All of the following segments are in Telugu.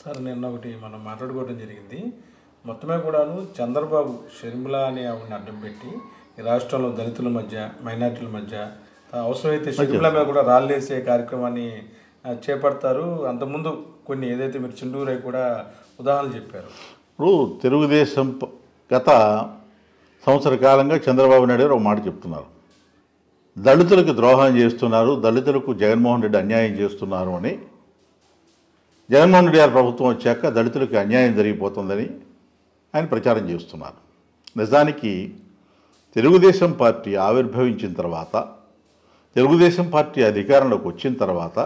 సార్ నిన్న ఒకటి మనం మాట్లాడుకోవడం జరిగింది. మొత్తమే కూడాను చంద్రబాబు షర్మిల అనే ఆవిడని అడ్డం పెట్టి ఈ రాష్ట్రంలో దళితుల మధ్య, మైనార్టీల మధ్య అవసరమైతే షర్మిల మీద కూడా రాళ్ళేసే కార్యక్రమాన్ని చేపడతారు. అంతకుముందు కొన్ని ఏదైతే మీరు చిండూరై కూడా ఉదాహరణలు చెప్పారు. ఇప్పుడు తెలుగుదేశం గత సంవత్సర కాలంగా చంద్రబాబు నాయుడు గారు ఒక మాట చెప్తున్నారు. దళితులకు ద్రోహం చేస్తున్నారు, దళితులకు జగన్మోహన్ రెడ్డి అన్యాయం చేస్తున్నారు అని. జగన్మోహన్ రెడ్డి గారి ప్రభుత్వం వచ్చాక దళితులకు అన్యాయం జరిగిపోతుందని ఆయన ప్రచారం చేస్తున్నారు. నిజానికి తెలుగుదేశం పార్టీ ఆవిర్భవించిన తర్వాత, తెలుగుదేశం పార్టీ అధికారంలోకి వచ్చిన తర్వాత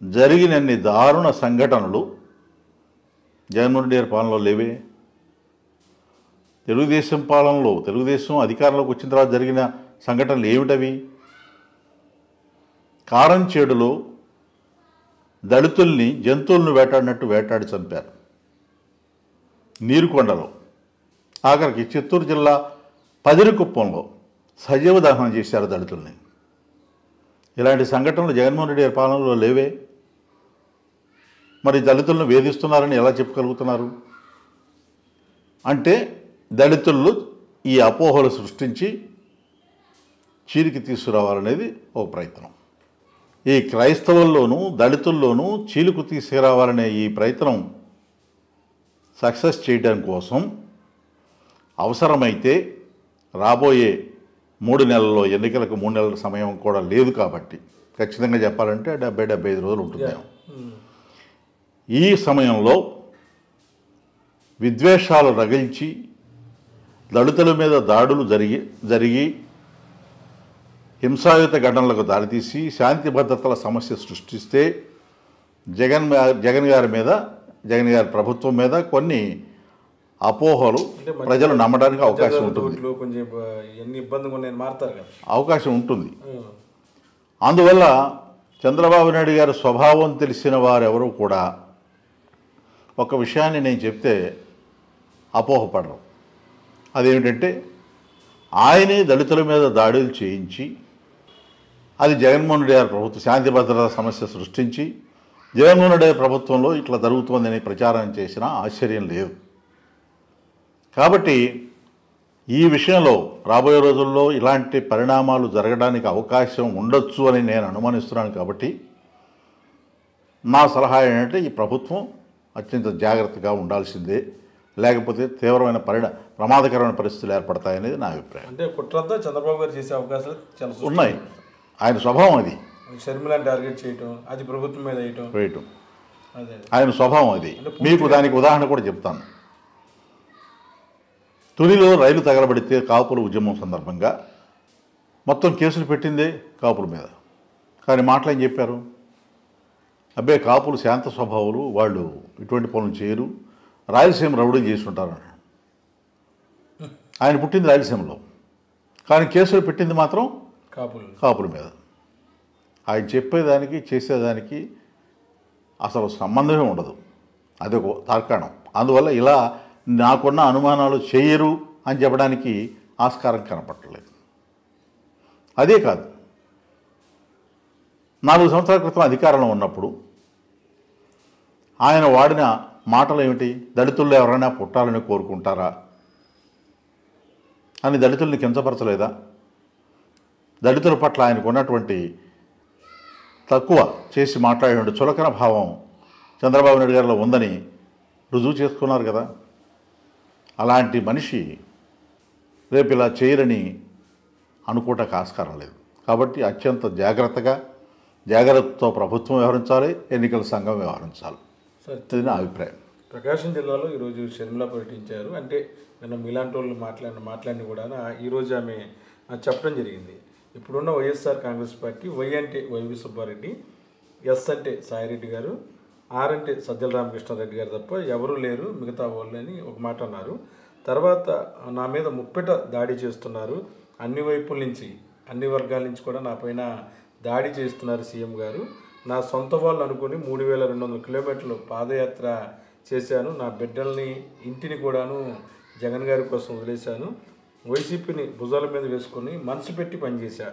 జరిగినన్ని దారుణ సంఘటనలు జగన్మోహన్ రెడ్డి గారి పాలనలో లేవే. తెలుగుదేశం పాలనలో, తెలుగుదేశం అధికారంలోకి వచ్చిన తర్వాత జరిగిన సంఘటనలు ఏమిటవి? కారంచేడులో దళితుల్ని జంతువులను వేటాడినట్టు వేటాడి చంపారు. నీరుకొండలో, ఆఖరికి చిత్తూరు జిల్లా పదిరికుప్పంలో సజీవ దహనం చేశారు దళితుల్ని. ఇలాంటి సంఘటనలు జగన్మోహన్ రెడ్డి గారి పాలనలో లేవే. మరి దళితులను వేధిస్తున్నారని ఎలా చెప్పగలుగుతున్నారు? అంటే దళితుల్లో ఈ అపోహలు సృష్టించి చీలికి తీసుకురావాలనేది ఒక ప్రయత్నం. ఈ క్రైస్తవుల్లోనూ దళితుల్లోనూ చీలుకు తీసుకురావాలనే ఈ ప్రయత్నం సక్సెస్ చేయడం కోసం అవసరమైతే రాబోయే 3 నెలల్లో, ఎన్నికలకు 3 నెలల సమయం కూడా లేదు కాబట్టి ఖచ్చితంగా చెప్పాలంటే 70-75 రోజులు ఉంటుంది. ఈ సమయంలో విద్వేషాలు రగిల్చి దళితుల మీద దాడులు జరిగి హింసాయుత ఘటనలకు దారితీసి శాంతి భద్రతల సమస్య సృష్టిస్తే జగన్ గారి ప్రభుత్వం మీద కొన్ని అపోహలు ప్రజలు నమ్మడానికి అవకాశం ఉంటుంది. అవకాశం ఉంటుంది. అందువల్ల చంద్రబాబు నాయుడు గారి స్వభావం తెలిసిన వారెవరూ కూడా ఒక విషయాన్ని నేను చెప్తే అపోహపడరు. అదేమిటంటే, ఆయనే దళితుల మీద దాడులు చేయించి అది జగన్మోహన్ రెడ్డి గారి ప్రభుత్వం శాంతి భద్రత సమస్య సృష్టించి జగన్మోహన్ రెడ్డి గారి ప్రభుత్వంలో ఇట్లా జరుగుతుందని ప్రచారం చేసినా ఆశ్చర్యం లేదు. కాబట్టి ఈ విషయంలో రాబోయే రోజుల్లో ఇలాంటి పరిణామాలు జరగడానికి అవకాశం ఉండొచ్చు అని నేను అనుమానిస్తున్నాను. కాబట్టి నా సలహా ఏంటంటే, ఈ ప్రభుత్వం అత్యంత జాగ్రత్తగా ఉండాల్సిందే, లేకపోతే తీవ్రమైన ప్రమాదకరమైన పరిస్థితులు ఏర్పడతాయనేది నా అభిప్రాయం. అంటే కుట్రంతా చంద్రబాబు గారు చేసే అవకాశాలు చాలా ఉన్నాయి. ఆయన స్వభావం అది. షర్మిలను టార్గెట్ చేయటం, అది ప్రభుత్వం మీద వేయటం ఆయన స్వభావం అది. మీకు దానికి ఉదాహరణ కూడా చెప్తాను. తునిలో రైలు తగలబడితే కాపుల ఉద్యమం సందర్భంగా మొత్తం కేసులు పెట్టిందే కాపుల మీద. కానీ మాటలు ఏం చెప్పారు? అబ్బే, కాపులు శాంత స్వభావాలు, వాళ్ళు ఇటువంటి పనులు చేయరు, రాయలసీమ రౌడీ చేస్తుంటారు అన్నాడు. ఆయన పుట్టింది రాయలసీమలో, కానీ కేసులు పెట్టింది మాత్రం కాపుల మీద. ఆయన చెప్పేదానికి చేసేదానికి అసలు సంబంధమే ఉండదు. అదొక తార్కాణం. అందువల్ల ఇలా నాకున్న అనుమానాలు చేయరు అని చెప్పడానికి ఆస్కారం కనపట్టలేదు. అదే కాదు, 4 సంవత్సరాల క్రితం అధికారంలో ఉన్నప్పుడు ఆయన వాడిన మాటలు ఏమిటి? దళితుల్లో ఎవరైనా పుట్టాలని కోరుకుంటారా అని దళితుల్ని కించపరచలేదా? దళితుల పట్ల ఆయనకు ఉన్నటువంటి తక్కువ చేసి మాట్లాడే చులకన భావం చంద్రబాబు నాయుడు గారిలో ఉందని రుజువు చేసుకున్నారు కదా. అలాంటి మనిషి రేపు ఇలా చేయరని అనుకోవటానికి ఆస్కారం లేదు. కాబట్టి అత్యంత జాగ్రత్తతో ప్రభుత్వం వ్యవహరించాలి, ఎన్నికల సంఘం వ్యవహరించాలి. ఇది నా అభిప్రాయం. ప్రకాశం జిల్లాలో ఈరోజు షర్మిల పర్యటించారు. అంటే నిన్న మీలాంటి వాళ్ళు మాట్లాడిన కూడా ఈరోజు ఆమె చెప్పడం జరిగింది. ఇప్పుడున్న వైఎస్ఆర్ కాంగ్రెస్ పార్టీ వై అంటే వైవి సుబ్బారెడ్డి, ఎస్ అంటే సాయిరెడ్డి గారు, ఆర్ అంటే సజ్జల రామకృష్ణారెడ్డి గారు తప్ప ఎవరూ లేరు మిగతా వాళ్ళు అని ఒక మాట అన్నారు. తర్వాత నా మీద ముప్పెట దాడి చేస్తున్నారు, అన్ని వైపుల నుంచి అన్ని వర్గాల నుంచి కూడా నా పైన దాడి చేస్తున్నారు సీఎం గారు. నా సొంత వాళ్ళు అనుకుని 3200 కిలోమీటర్లు పాదయాత్ర చేశాను, నా బిడ్డల్ని ఇంటిని కూడాను జగన్ గారి కోసం వదిలేశాను, వైసీపీని భుజాల మీద వేసుకొని మనసు పెట్టి పనిచేశా,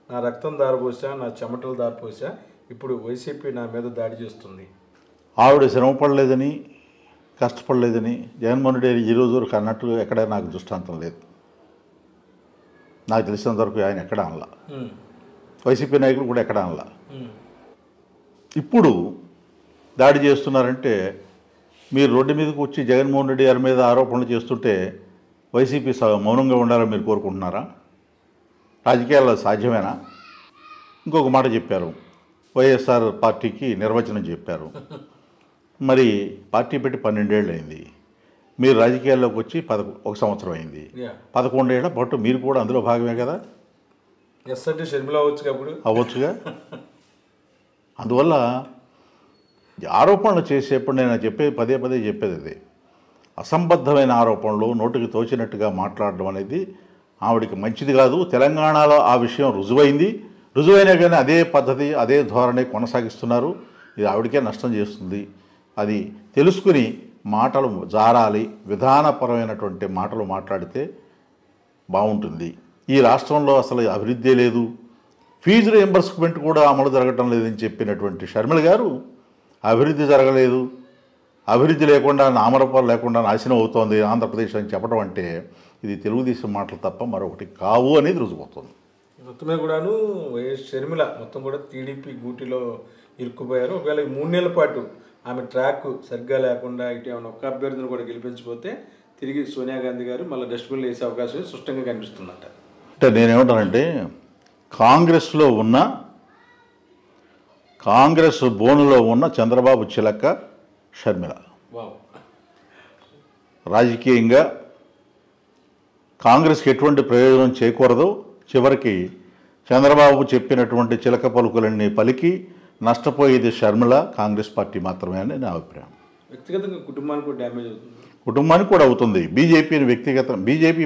నా రక్తం దారపోసా, నా చెమటలు దారిపోసా, ఇప్పుడు వైసీపీ నా మీద దాడి చేస్తుంది ఆవిడ శ్రమపడలేదని కష్టపడలేదని జగన్మోహన్ రెడ్డి ఈ రోజు వరకు అన్నట్టు ఎక్కడ నాకు దృష్టాంతం లేదు. నాకు తెలిసినంత వరకు ఆయన ఎక్కడ అనలా, వైసీపీ నాయకులు కూడా ఎక్కడ అనలా. ఇప్పుడు దాడి చేస్తున్నారంటే మీరు రోడ్డు మీదకి వచ్చి జగన్మోహన్ రెడ్డి గారి మీద ఆరోపణలు చేస్తుంటే వైసీపీ మౌనంగా ఉండాలని మీరు కోరుకుంటున్నారా? రాజకీయాల్లో సాధ్యమేనా? ఇంకొక మాట చెప్పారు, వైఎస్ఆర్ పార్టీకి నిర్వచనం చెప్పారు. మరి పార్టీ పెట్టి 12 ఏళ్ళు అయింది, మీరు రాజకీయాల్లోకి వచ్చి 1 సంవత్సరం అయింది. 11 ఏళ్ల పాటు మీరు కూడా అందులో భాగమే కదా. ఎస్ అంటే షర్మిల అవ్వచ్చుగా. అందువల్ల ఆరోపణలు చేసేప్పుడు నేను పదే పదే చెప్పేది అదే, అసంబద్ధమైన ఆరోపణలు నోటికి తోచినట్టుగా మాట్లాడడం అనేది ఆవిడికి మంచిది కాదు. తెలంగాణలో ఆ విషయం రుజువైనా కానీ అదే పద్ధతి అదే ధోరణి కొనసాగిస్తున్నారు. ఇది ఆవిడకే నష్టం చేస్తుంది. అది తెలుసుకుని మాటలు జారాలి, విధానపరమైనటువంటి మాటలు మాట్లాడితే బాగుంటుంది. ఈ రాష్ట్రంలో అసలు అభివృద్ధి లేదు, ఫీజు రియంబర్స్మెంట్ కూడా అమలు జరగటం లేదని చెప్పినటువంటి షర్మిల గారు అభివృద్ధి జరగలేదు, అభివృద్ధి లేకుండా నామరూపాలు లేకుండా నాశనం అవుతోంది ఆంధ్రప్రదేశ్ అని చెప్పడం అంటే ఇది తెలుగుదేశం మాటలు తప్ప మరొకటి కావు అనేది రుజువుతుంది. మొత్తమే కూడాను వైఎస్ షర్మిల మొత్తం కూడా టీడీపీ గూటిలో ఇరుక్కుపోయారు. ఒకవేళ ఈ 3 నెలల పాటు ఆమె ట్రాక్ సరిగ్గా లేకుండా ఇటు ఏమైనా ఒక్క అభ్యర్థిని కూడా గెలిపించిపోతే తిరిగి సోనియా గాంధీ గారు మళ్ళీ డస్ట్బిన్లో వేసే అవకాశం స్పష్టంగా కనిపిస్తుందంట. అంటే నేనేమంటానంటే కాంగ్రెస్ బోనులో ఉన్న చంద్రబాబు చిలక షర్మిల రాజకీయంగా కాంగ్రెస్కి ఎటువంటి ప్రయోజనం చేకూరదో చివరికి చంద్రబాబు చెప్పినటువంటి చిలక పలుకులన్నీ పలికి నష్టపోయేది షర్మిల, కాంగ్రెస్ పార్టీ మాత్రమే అని నా అభిప్రాయం. వ్యక్తిగతంగా కుటుంబానికి కూడా డ్యామేజ్ అవుతుంది, కుటుంబానికి కూడా అవుతుంది. బీజేపీ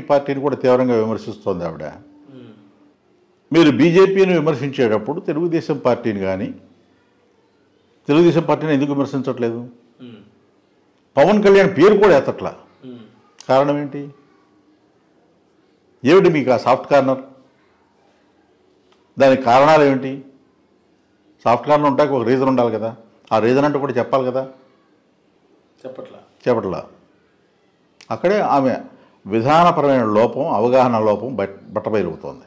పార్టీని కూడా తీవ్రంగా విమర్శిస్తోంది ఆవిడ. మీరు బీజేపీని విమర్శించేటప్పుడు తెలుగుదేశం పార్టీని ఎందుకు విమర్శించట్లేదు? పవన్ కళ్యాణ్ పేరు కూడా ఎత్తట్లా. కారణం ఏంటి? ఏమిటి మీకు ఆ సాఫ్ట్ కార్నర్? దానికి కారణాలు ఏమిటి? సాఫ్ట్ కార్నర్ ఉంటాక ఒక రీజన్ ఉండాలి కదా, ఆ రీజన్ అంటే కూడా చెప్పాలి కదా. చెప్పట్లా. అక్కడే ఆమె విధానపరమైన లోపం, అవగాహన లోపం బట్టబయలుగుతోంది.